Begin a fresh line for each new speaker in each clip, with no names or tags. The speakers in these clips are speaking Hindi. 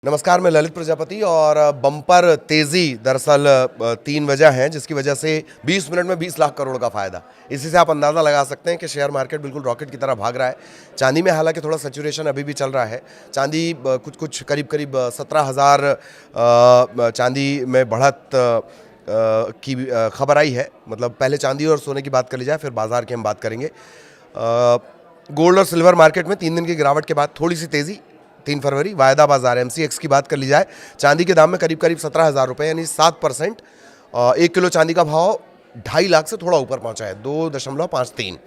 नमस्कार, मैं ललित प्रजापति और बम्पर तेज़ी दरअसल 3 वजह हैं जिसकी वजह से 20 मिनट में 20 लाख करोड़ का फ़ायदा। इसी से आप अंदाज़ा लगा सकते हैं कि शेयर मार्केट बिल्कुल रॉकेट की तरह भाग रहा है। चांदी में हालांकि थोड़ा सैचुरेशन अभी भी चल रहा है। चांदी कुछ करीब 17,000 चांदी में बढ़त की खबर आई है। मतलब पहले चांदी और सोने की बात कर ली जाए, फिर बाजार की हम बात करेंगे। गोल्ड और सिल्वर मार्केट में 3 दिन की गिरावट के बाद थोड़ी सी तेज़ी। 3 फरवरी वायदा बाजार MCX की बात कर ली जाए, चांदी के दाम में करीब 17,000 रुपये यानी 7%। 1 किलो चांदी का भाव 2.5 लाख से थोड़ा ऊपर पहुंचा है, 2.53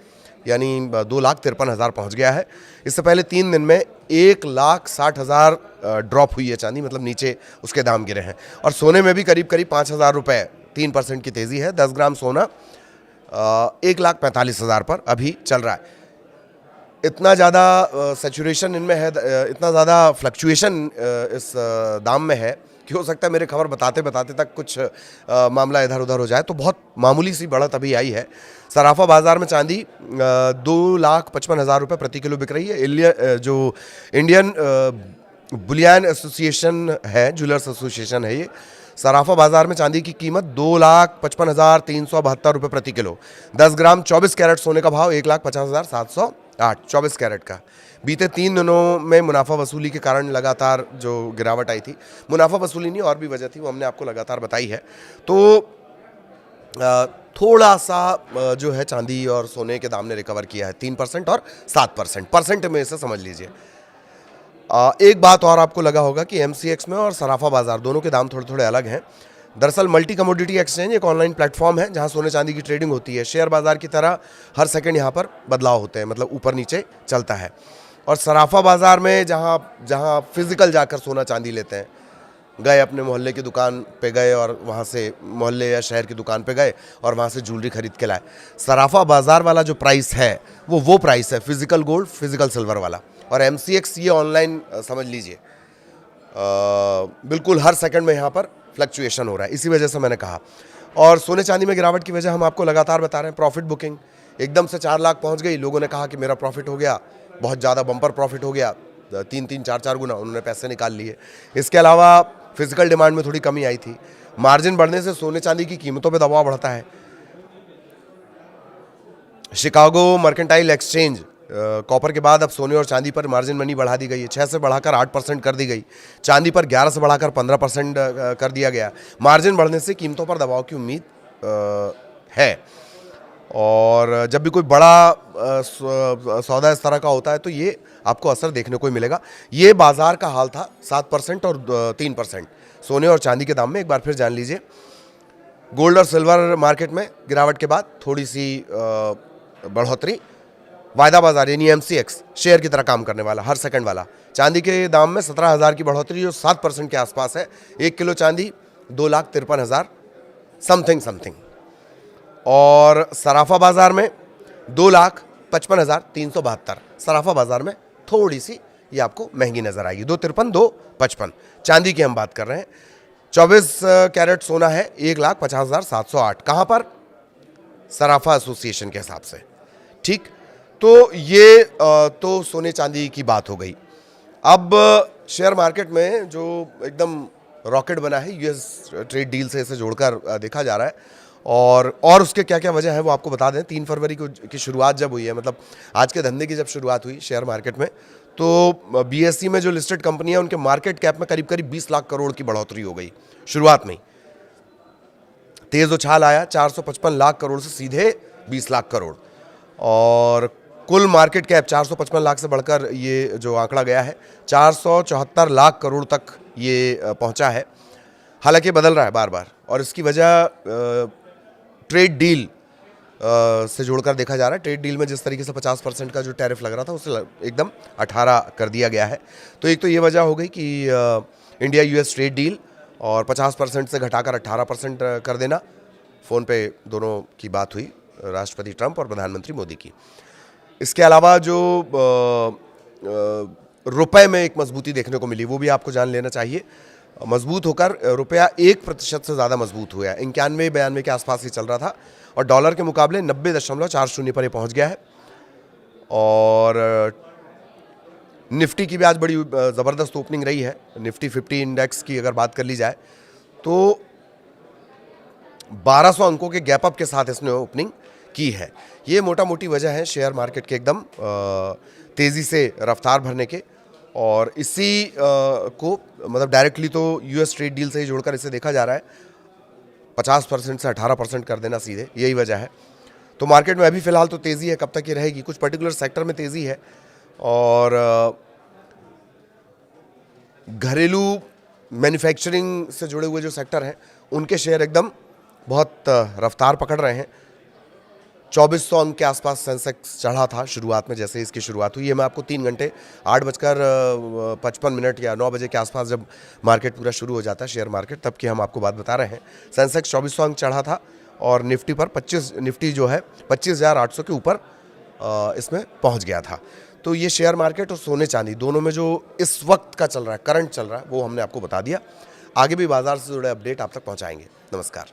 यानी 2,53,000 पहुंच गया है। इससे पहले 3 दिन में 1,60,000 ड्रॉप हुई है चांदी, मतलब नीचे उसके दाम गिरे हैं। और सोने में भी करीब 5,000 रुपये, 3% की तेज़ी है। 10 ग्राम सोना 1,45,000 पर अभी चल रहा है। इतना ज़्यादा सैचुरेशन इनमें है, इतना ज़्यादा फ्लक्चुएशन इस दाम में है कि हो सकता है मेरे खबर बताते बताते तक कुछ मामला इधर उधर हो जाए। तो बहुत मामूली सी बढ़त अभी आई है। सराफा बाज़ार में चांदी 2,55,000 रुपये प्रति किलो बिक रही है। जो इंडियन बुलियन एसोसिएशन है, ज्वेलर्स एसोसिएशन है, ये सराफा बाजार में चांदी की कीमत 2,55,372 रुपये प्रति किलो। 10 ग्राम 24 कैरेट सोने का भाव 1,50,708, 24 कैरेट का। बीते 3 दिनों में मुनाफा वसूली के कारण लगातार जो गिरावट आई थी, मुनाफा वसूली नहीं और भी वजह थी, वो हमने आपको लगातार बताई है। तो थोड़ा सा जो है चांदी और सोने के दाम ने रिकवर किया है, 3% और 7%। परसेंट में इसे समझ लीजिए। एक बात और आपको लगा होगा कि MCX में और सराफा बाजार दोनों के दाम थोड़े थोड़े अलग हैं। दरअसल मल्टी कमोडिटी एक्सचेंज एक ऑनलाइन प्लेटफॉर्म है जहां सोने चांदी की ट्रेडिंग होती है। शेयर बाजार की तरह हर सेकंड यहां पर बदलाव होते हैं, मतलब ऊपर नीचे चलता है। और सराफा बाजार में जहां फिजिकल जाकर सोना चांदी लेते हैं, गए अपने मोहल्ले की दुकान पे गए और वहाँ से मोहल्ले या शहर की दुकान पे गए और वहाँ से ज्वेलरी खरीद के लाए। सराफा बाज़ार वाला जो प्राइस है वो प्राइस है फिजिकल गोल्ड फिजिकल सिल्वर वाला। और MCX ये ऑनलाइन समझ लीजिए, बिल्कुल हर सेकंड में यहाँ पर फ्लक्चुएशन हो रहा है। इसी वजह से मैंने कहा। और सोने चांदी में गिरावट की वजह हम आपको लगातार बता रहे हैं। प्रॉफिट बुकिंग एकदम से 4 लाख पहुँच गई। लोगों ने कहा कि मेरा प्रॉफिट हो गया, बहुत ज़्यादा बम्पर प्रॉफिट हो गया, 3-3, 4-4 गुना उन्होंने पैसे निकाल लिए। इसके अलावा फिजिकल डिमांड में थोड़ी कमी आई थी। मार्जिन बढ़ने से सोने चांदी की कीमतों पर दबाव बढ़ता है। शिकागो मर्केंटाइल एक्सचेंज कॉपर के बाद अब सोने और चांदी पर मार्जिन मनी बढ़ा दी गई है। 6 से बढ़ाकर 8% कर दी गई। चांदी पर 11 से बढ़ाकर 15% कर दिया गया। मार्जिन बढ़ने से कीमतों पर दबाव की उम्मीद है। और जब भी कोई बड़ा सौदा इस तरह का होता है तो ये आपको असर देखने को ही मिलेगा। ये बाजार का हाल था। 7% और 3% सोने और चांदी के दाम में। एक बार फिर जान लीजिए, गोल्ड और सिल्वर मार्केट में गिरावट के बाद थोड़ी सी बढ़ोतरी। वायदा बाजार यानी MCX शेयर की तरह काम करने वाला, हर सेकंड वाला, चांदी के दाम में 17,000 की बढ़ोतरी जो 7% के आसपास है। 1 किलो चांदी 2,53,000 समथिंग। और सराफा बाजार में 2,55,372। सराफा बाजार में थोड़ी सी ये आपको महंगी नजर आएगी, 2,53, 2,55। चांदी की हम बात कर रहे हैं। 24 कैरेट सोना है 1,50,708। कहाँ पर? सराफा एसोसिएशन के हिसाब से। ठीक, तो ये तो सोने चांदी की बात हो गई। अब शेयर मार्केट में जो एकदम रॉकेट बना है, US ट्रेड डील से इसे जोड़कर देखा जा रहा है। और उसके क्या क्या वजह है वो आपको बता दें। 3 फरवरी की शुरुआत जब हुई है, मतलब आज के धंधे की जब शुरुआत हुई शेयर मार्केट में, तो BSE में जो लिस्टेड कंपनी है उनके मार्केट कैप में करीब 20 लाख करोड़ की बढ़ोतरी हो गई शुरुआत में। तेज उछाल आया, 455 लाख करोड़ से सीधे 20 लाख करोड़। और कुल मार्केट कैप 455 लाख से बढ़कर ये जो आंकड़ा गया है 474 लाख करोड़ तक ये पहुंचा है। हालांकि बदल रहा है बार बार, और इसकी वजह ट्रेड डील से जोड़कर देखा जा रहा है। ट्रेड डील में जिस तरीके से 50% का जो टैरिफ लग रहा था उसे एकदम 18 कर दिया गया है। तो एक तो ये वजह हो गई कि इंडिया US ट्रेड डील, और 50% से घटाकर 18% कर देना। फ़ोन पे दोनों की बात हुई, राष्ट्रपति ट्रंप और प्रधानमंत्री मोदी की। इसके अलावा जो रुपए में एक मजबूती देखने को मिली वो भी आपको जान लेना चाहिए। मजबूत होकर रुपया 1% से ज़्यादा मजबूत हुआ है। 91-92 के आसपास ही चल रहा था, और डॉलर के मुकाबले 90.40 पर ये पहुँच गया है। और निफ्टी की भी आज बड़ी ज़बरदस्त ओपनिंग रही है। निफ्टी 50 इंडेक्स की अगर बात कर ली जाए तो 1200 अंकों के गैप अप के साथ इसने ओपनिंग की है। ये मोटा मोटी वजह है शेयर मार्केट के एकदम तेज़ी से रफ्तार भरने के, और इसी को मतलब डायरेक्टली तो यूएस ट्रेड डील से ही जोड़कर इसे देखा जा रहा है। 50% से 18% कर देना सीधे, यही वजह है। तो मार्केट में अभी फ़िलहाल तो तेज़ी है, कब तक ये रहेगी, कुछ पर्टिकुलर सेक्टर में तेज़ी है, और घरेलू मैन्युफैक्चरिंग से जुड़े हुए जो सेक्टर हैं उनके शेयर एकदम बहुत रफ्तार पकड़ रहे हैं। 2400 अंक के आसपास सेंसेक्स चढ़ा था शुरुआत में, जैसे इसकी शुरुआत हुई है। मैं आपको 3 घंटे 8:55 या 9 बजे के आसपास जब मार्केट पूरा शुरू हो जाता है शेयर मार्केट, तब की हम आपको बात बता रहे हैं। सेंसेक्स 2400 अंक चढ़ा था और निफ्टी पर 25,800 के ऊपर इसमें पहुंच गया था। तो ये शेयर मार्केट और सोने चांदी दोनों में जो इस वक्त का चल रहा है, करंट चल रहा है, वो हमने आपको बता दिया। आगे भी बाजार से जुड़े अपडेट आप तक पहुंचाएंगे। नमस्कार।